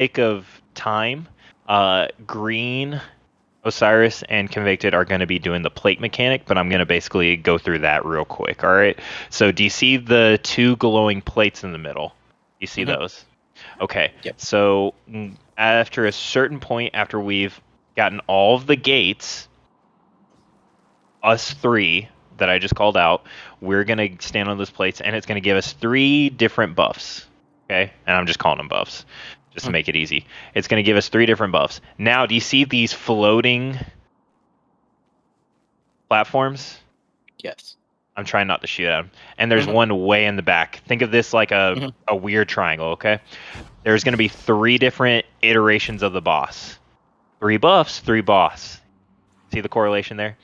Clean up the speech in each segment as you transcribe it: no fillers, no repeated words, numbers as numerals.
sake of time, Green, Osiris, and Convicted are going to be doing the plate mechanic, but I'm going to basically go through that real quick. All right. So do you see the two glowing plates in the middle? You see Mhm. those? Okay. Yep. So after a certain point, after we've gotten all of the gates, us three that I just called out, we're going to stand on those plates, and it's going to give us 3 different buffs. Okay? And I'm just calling them buffs just to Mhm. make it easy. It's going to give us 3 different buffs. Now, do you see these floating platforms? Yes. I'm trying not to shoot at them. And there's Mhm. one way in the back. Think of this like Mhm. a weird triangle, okay? There's going to be 3 different iterations of the boss. 3 buffs, 3 boss. See the correlation there?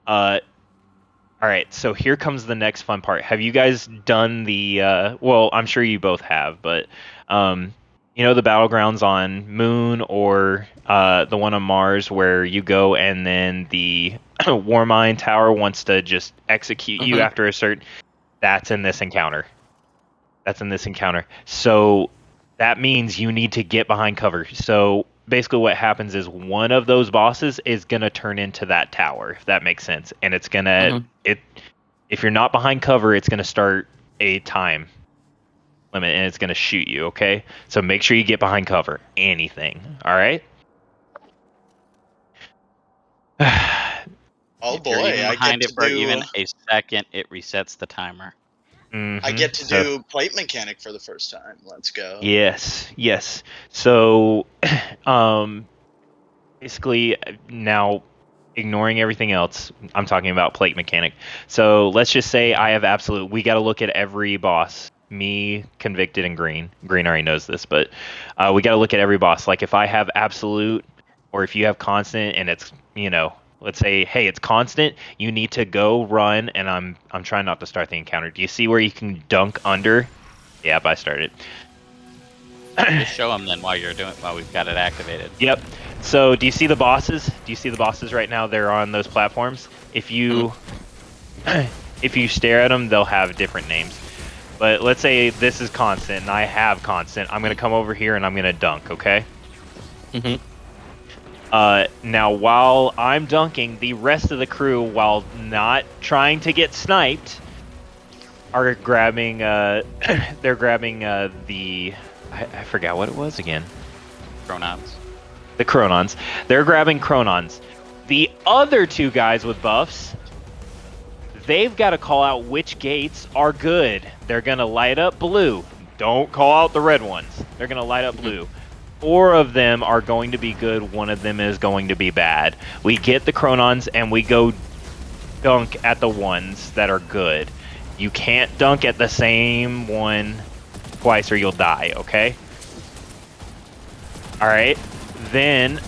All right, so here comes the next fun part. Have you guys done the well, I'm sure you both have, but you know the battlegrounds on Moon or the one on Mars where you go and then the Warmind Tower wants to just execute you Mhm. after a certain that's in this encounter. That's in this encounter. So that means you need to get behind cover. So basically what happens is one of those bosses is going to turn into that tower, if that makes sense. And it's going to Mhm. it if you're not behind cover, it's going to start a time limit and it's going to shoot you, okay? So make sure you get behind cover. Anything. All right? Oh If you're boy, even I get behind it to for do even a second, it resets the timer. I Mm-hmm. get to So do plate mechanic for the first time. Let's go. yes. So um basically now ignoring everything else, I'm talking about plate mechanic. So let's just say I have absolute. We got to look at every boss. Me, Convicted, and Green. Green already knows this, but we got to look at every boss. Like if I have absolute, or if you have constant, and it's let's say, hey, it's constant. You need to go run, and I'm trying not to start the encounter. Do you see where you can dunk under? Yep, I started. Just show them then while we've got it activated. Yep. So, do you see the bosses? Do you see the bosses right now? They're on those platforms. If Mhm. you if you stare at them, they'll have different names. But let's say this is constant and I have constant. I'm going to come over here and I'm going to dunk, okay? Mhm. Now while I'm dunking, the rest of the crew, while not trying to get sniped, are grabbing they're grabbing the I forgot what it was again. Chronons. The Chronons. They're grabbing Chronons. The other 2 guys with buffs, they've got to call out which gates are good. They're going to light up blue. Don't call out the red ones. They're going to light up blue. 4 of them are going to be good. 1 of them is going to be bad. We get the Chronons and we go dunk at the ones that are good. You can't dunk at the same one twice or you'll die, okay? All right. Then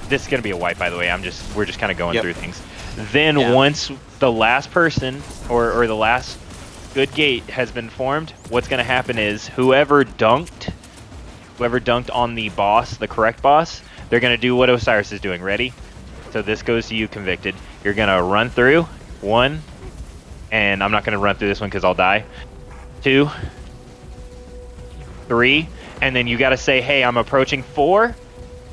this is gonna be a wipe, by the way. We're just kind of going Yep. through things. Then Yeah. once the last person or the last good gate has been formed, what's gonna happen is whoever dunked on the boss, the correct boss, they're gonna do what Osiris is doing. Ready? So this goes to you, Convicted. You're gonna run through 1, and I'm not gonna run through this one because I'll die. 2, 3, and then you gotta say, "Hey, I'm approaching 4."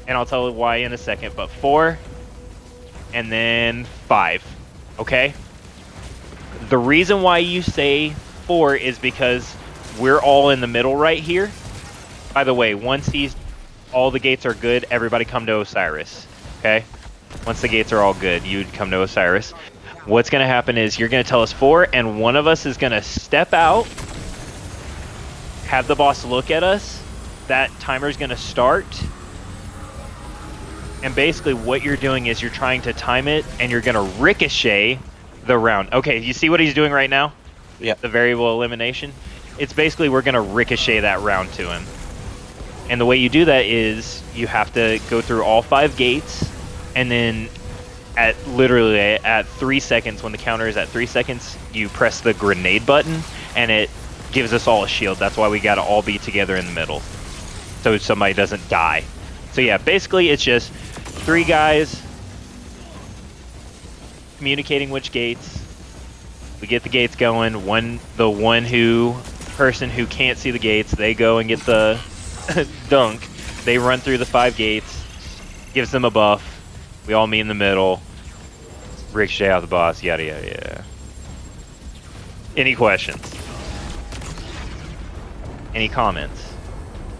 And I'll tell you why in a second, but 4, and then 5, okay? The reason why you say 4 is because we're all in the middle right here. By the way, once all the gates are good, everybody come to Osiris, okay? Once the gates are all good, you'd come to Osiris. What's going to happen is you're going to tell us 4, and one of us is going to step out, have the boss look at us, that timer's going to start. And basically what you're doing is you're trying to time it and you're going to ricochet the round. Okay, you see what he's doing right now? Yep. The variable elimination? It's basically we're going to ricochet that round to him. And the way you do that is you have to go through all 5 gates and then literally at 3 seconds, when the counter is at 3 seconds, you press the grenade button and it gives us all a shield. That's why we got to all be together in the middle so somebody doesn't die. So yeah, basically it's just 3 guys communicating which gates. We get the gates going. Person who can't see the gates, they go and get the dunk. They run through the 5 gates, gives them a buff. We all meet in the middle. Ricochet out the boss, yada yada yada. Any questions? Any comments?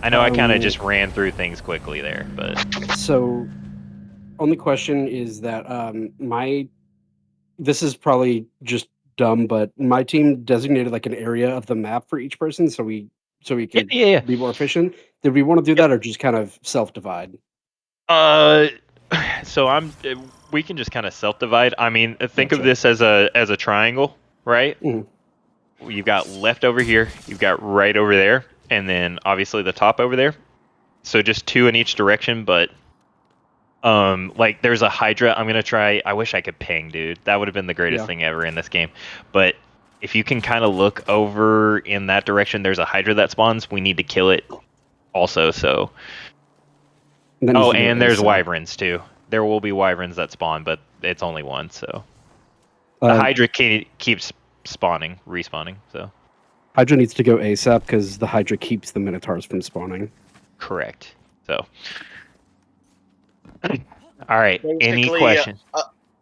I know I kind of just ran through things quickly there, but So, only question is that this is probably just dumb, but my team designated like an area of the map for each person, so we could yeah. be more efficient. Did we want to do that, or just kind of self-divide? So we can just kind of self-divide. I mean, think of Gotcha. this as a triangle, right? Mhm. You've got left over here, you've got right over there, and then obviously the top over there. So just 2 in each direction, but like there's a Hydra. I'm gonna try. I wish I could ping, dude. That would have been the greatest Yeah. thing ever in this game. But if you can kind of look over in that direction, there's a Hydra that spawns. We need to kill it also. So And then oh, you can do and there's ASAP. wyverns too. There will be wyverns that spawn, but it's only one. So the Uh, Hydra keeps spawning, respawning. So Hydra needs to go ASAP because the Hydra keeps the Minotaurs from spawning. correct. So all right. Any Basically, questions?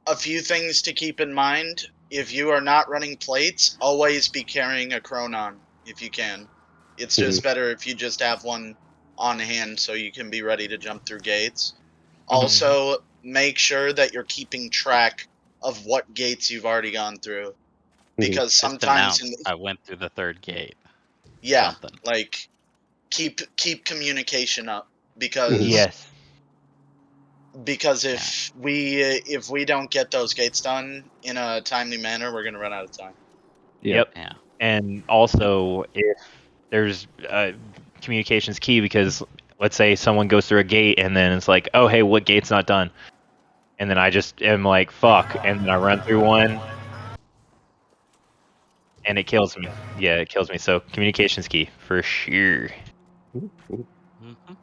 a few things to keep in mind. If you are not running plates, always be carrying a Chronon if you can. It's just better if you just have one on hand so you can be ready to jump through gates. Also, make sure that you're keeping track of what gates you've already gone through. Because Just sometimes announced I went through the 3rd gate. yeah, Something. like keep communication up because Yes. because if we don't get those gates done in a timely manner, we're gonna run out of time. Yeah. Yep. Yeah. And also, if there's communication's key, because let's say someone goes through a gate and then it's like, oh, hey, what gate's not done? And then I just am like, fuck. And then I run through one and it kills me. Yeah, it kills me. So communication's key for sure. Mhm. Mhm.